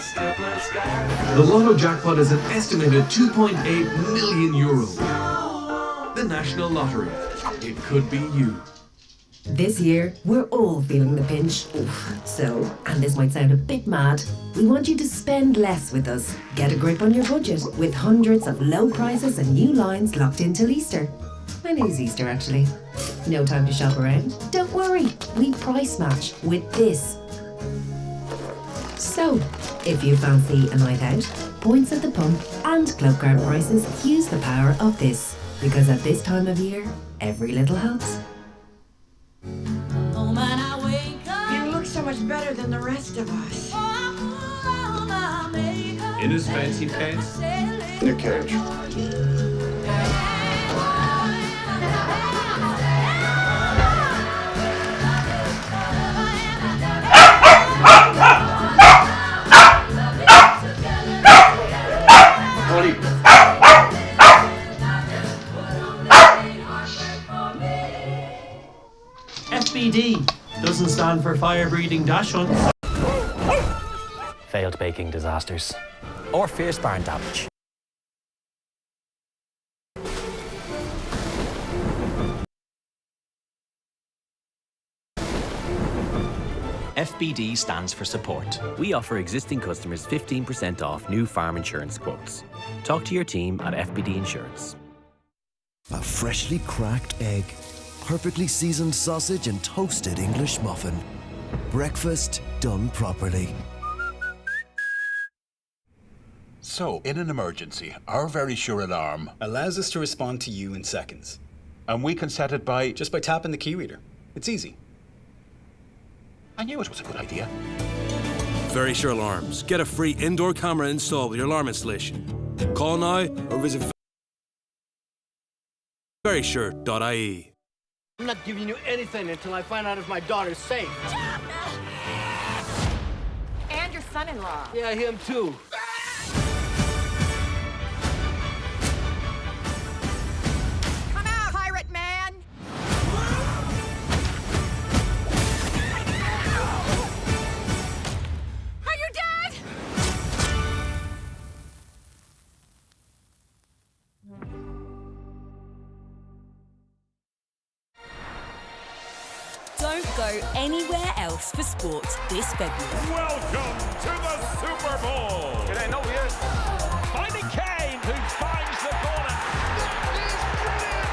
The lotto jackpot is an estimated €2.8 million. The National Lottery. It could be you. This year, we're all feeling the pinch. Oof. So, and this might sound a bit mad, we want you to spend less with us. Get a grip on your budget with hundreds of low prices and new lines locked in till Easter. When is Easter, actually? No time to shop around? Don't worry, we price match with this. So, if you fancy a night out, points at the pump and club card prices, use the power of this. Because at this time of year, every little helps. You look so much better than the rest of us. In his fancy pants. Nick Cage. FBD doesn't stand for fire-breathing dash hunt. Failed baking disasters. Or fierce barn damage. FBD stands for support. We offer existing customers 15% off new farm insurance quotes. Talk to your team at FBD Insurance. A freshly cracked egg, perfectly seasoned sausage and toasted English muffin. Breakfast done properly. So, in an emergency, our very sure alarm allows us to respond to you in seconds. And we can set it by... Just by tapping the key reader. It's easy. I knew it was a good idea. Very Sure Alarms. Get a free indoor camera installed with your alarm installation. Call now or visit verysure.ie. I'm not giving you anything until I find out if my daughter's safe. And your son-in-law. Yeah, him too. Come out, pirate man! Are you dead? Don't go anywhere else for sport this February. Welcome to the Super Bowl. It ain't no years. Finding Kane, who finds the corner. That is brilliant.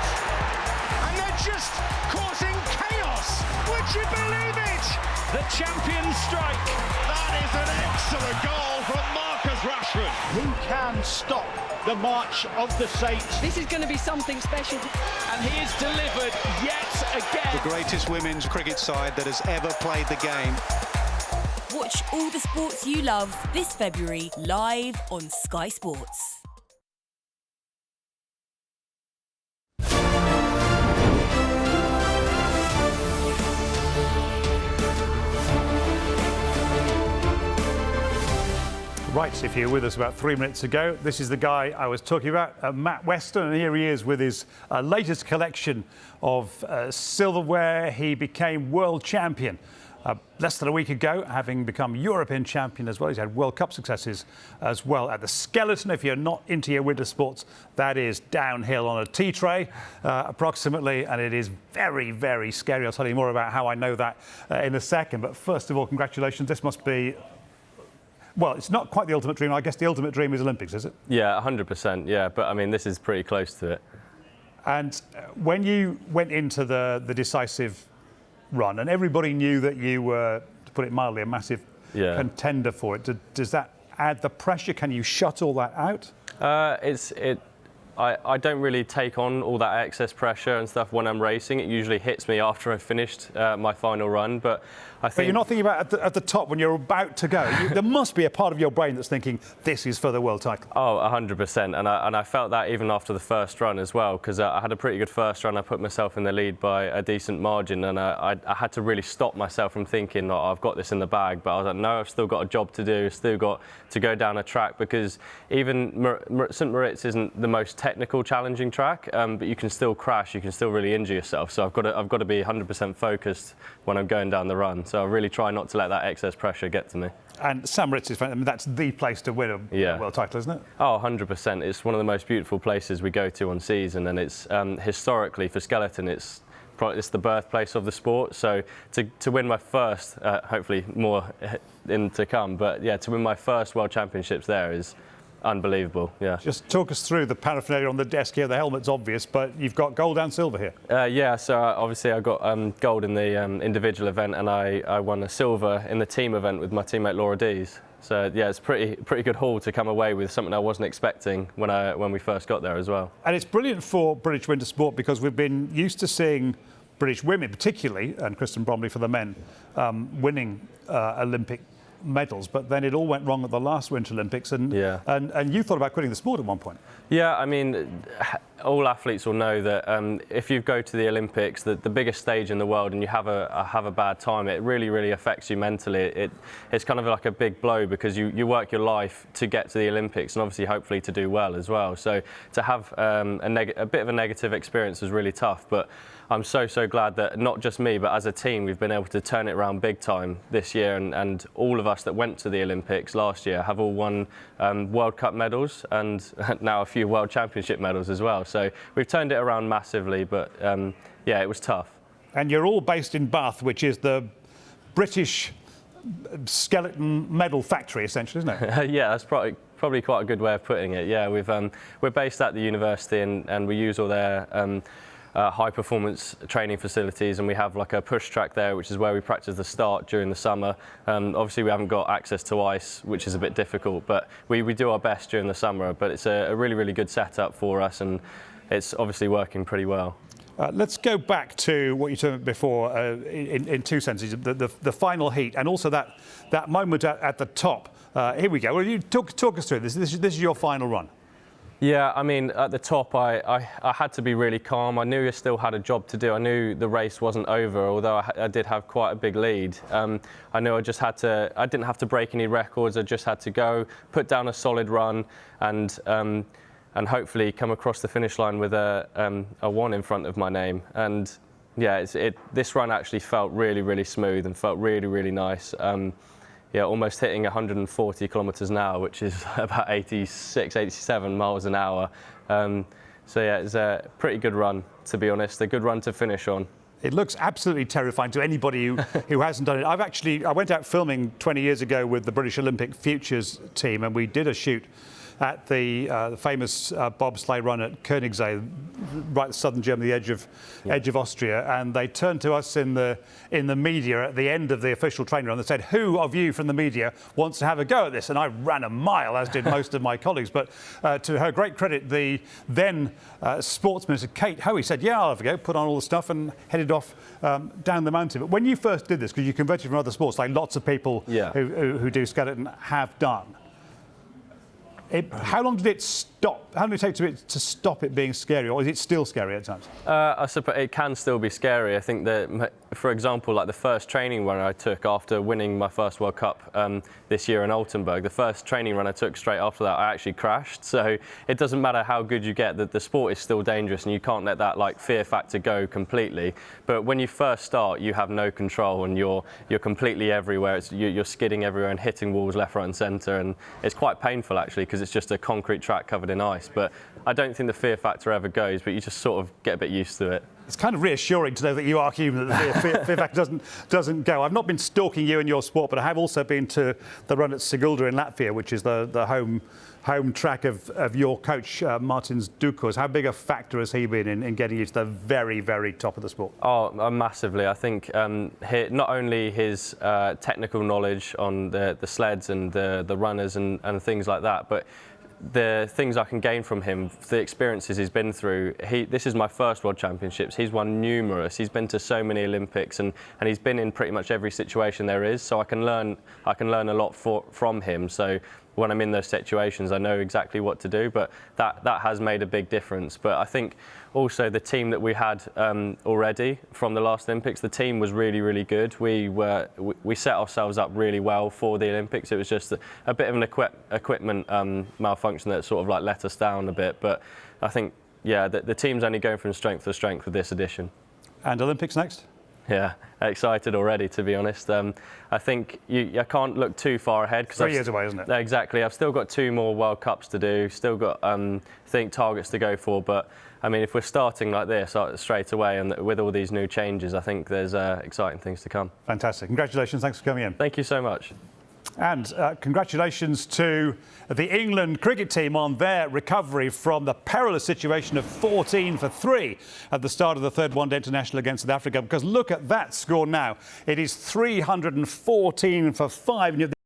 And they're just causing chaos. Would you believe it? The champion strike. That is an excellent goal from Marcus Rashford. Who can stop the march of the Saints? This is going to be something special. And he is delivered yet again. The greatest women's cricket side that has ever played the game. Watch all the sports you love this February live on Sky Sports. Right, if you were with us about 3 minutes ago, this is the guy I was talking about, Matt Weston, and here he is with his latest collection of silverware. He became world champion less than a week ago, having become European champion as well. He's had World Cup successes as well. At the Skeleton, if you're not into your winter sports, that is downhill on a tea tray, approximately, and it is very, very scary. I'll tell you more about how I know that in a second. But first of all, congratulations. This must be... Well, it's not quite the ultimate dream. I guess the ultimate dream is Olympics, is it? Yeah, 100%, yeah. But, I mean, this is pretty close to it. And when you went into the decisive run, and everybody knew that you were, to put it mildly, a massive contender for it, does that add the pressure? Can you shut all that out? I don't really take on all that excess pressure and stuff when I'm racing. It usually hits me after I've finished my final run. But I think... But you're not thinking about at the top when you're about to go. There must be a part of your brain that's thinking, this is for the world title. Oh, 100%. And I felt that even after the first run as well, because I had a pretty good first run. I put myself in the lead by a decent margin, and I had to really stop myself from thinking, oh, I've got this in the bag. But I was like, no, I've still got a job to do. I've still got to go down a track, because even St. Moritz isn't the most technical, challenging track, but you can still crash. You can still really injure yourself. So I've got to be 100% focused when I'm going down the run. So I really try not to let that excess pressure get to me. And St Moritz is, I mean, that's the place to win a world title, isn't it? Oh, 100%. It's one of the most beautiful places we go to on season, and it's historically for skeleton, it's the birthplace of the sport. So to win my first, hopefully more in to come, but yeah, to win my first World Championships there is unbelievable. Yeah. Just talk us through the paraphernalia on the desk here. The helmet's obvious, but you've got gold and silver here. Yeah, so obviously I got gold in the individual event, and I won a silver in the team event with my teammate Laura Dees. So yeah, it's pretty good haul to come away with, something I wasn't expecting when we first got there as well. And it's brilliant for British winter sport because we've been used to seeing British women, particularly, and Kristen Bromley for the men, winning Olympic medals, but then it all went wrong at the last Winter Olympics, and you thought about quitting the sport at one point. Yeah, I mean, all athletes will know that if you go to the Olympics, the biggest stage in the world, and you have a bad time, it really affects you mentally. It's kind of like a big blow because you work your life to get to the Olympics, and obviously hopefully to do well as well. So to have a bit of a negative experience was really tough, but I'm so glad that not just me, but as a team, we've been able to turn it around big time this year, and all of us that went to the Olympics last year have all won World Cup medals and now a few World Championship medals as well. So we've turned it around massively, but yeah, it was tough. And you're all based in Bath, which is the British skeleton medal factory, essentially, isn't it? Yeah, that's probably quite a good way of putting it. Yeah, we're based at the university, and we use all their high performance training facilities, and we have like a push track there, which is where we practice the start during the summer. Obviously we haven't got access to ice, which is a bit difficult, but we do our best during the summer. But it's a really good setup for us, and it's obviously working pretty well. Let's go back to what you said before in two senses, the final heat, and also that moment at the top. Here we go. Well, you talk us through this. This is your final run. Yeah, I mean, at the top, I had to be really calm. I knew I still had a job to do. I knew the race wasn't over, although I did have quite a big lead. I knew I didn't have to break any records. I just had to go, put down a solid run, and hopefully come across the finish line with a 1 in front of my name. And yeah, this run actually felt really smooth and felt really nice. Yeah, almost hitting 140 kilometres an hour, which is about 86, 87 miles an hour. So yeah, it's a pretty good run, to be honest. A good run to finish on. It looks absolutely terrifying to anybody who hasn't done it. I went out filming 20 years ago with the British Olympic Futures team, and we did a shoot at the famous bobsleigh run at Koenigsee, right southern Germany, the edge of Austria, and they turned to us in the media at the end of the official training run. They said, "Who of you from the media wants to have a go at this?" And I ran a mile, as did most of my colleagues. But to her great credit, the then sports minister Kate Hoey said, "Yeah, I'll have a go." Put on all the stuff and headed off down the mountain. But when you first did this, because you converted from other sports, like lots of people who do skeleton have done. How long did it stop? How long did it take to stop it being scary, or is it still scary at times? I suppose it can still be scary. I think that, for example, like the first training run I took after winning my first World Cup this year in Altenburg, the first training run I took straight after that, I actually crashed. So it doesn't matter how good you get, the sport is still dangerous, and you can't let that like fear factor go completely. But when you first start, you have no control, and you're completely everywhere. You're skidding everywhere and hitting walls left, right, and centre, and it's quite painful actually, because it's just a concrete track covered in ice. But I don't think the fear factor ever goes, but you just sort of get a bit used to it. It's kind of reassuring to know that you are human, that the fear factor doesn't go. I've not been stalking you in your sport, but I have also been to the run at Sigulda in Latvia, which is the home track of your coach, Martins Dukas. How big a factor has he been in getting you to the very top of the sport? Oh, massively. I think not only his technical knowledge on the sleds and the runners and things like that, but the things I can gain from him, the experiences he's been through. This is my first World Championships. He's won numerous. He's been to so many Olympics, and he's been in pretty much every situation there is. So I can learn a lot from him. So when I'm in those situations, I know exactly what to do. But that has made a big difference. But I think also the team that we had already from the last Olympics, the team was really, really good. We set ourselves up really well for the Olympics. It was just a bit of an equipment malfunction that sort of like let us down a bit. But I think, yeah, the team's only going from strength to strength with this edition. And Olympics next? Yeah, excited already, to be honest. I think I can't look too far ahead. 3 years away, isn't it? Exactly. I've still got 2 more World Cups to do, still got, targets to go for. But, I mean, if we're starting like this straight away and with all these new changes, I think there's exciting things to come. Fantastic. Congratulations. Thanks for coming in. Thank you so much. And congratulations to the England cricket team on their recovery from the perilous situation of 14 for 3 at the start of the third one-day international against South Africa. Because look at that score now. It is 314 for 5. And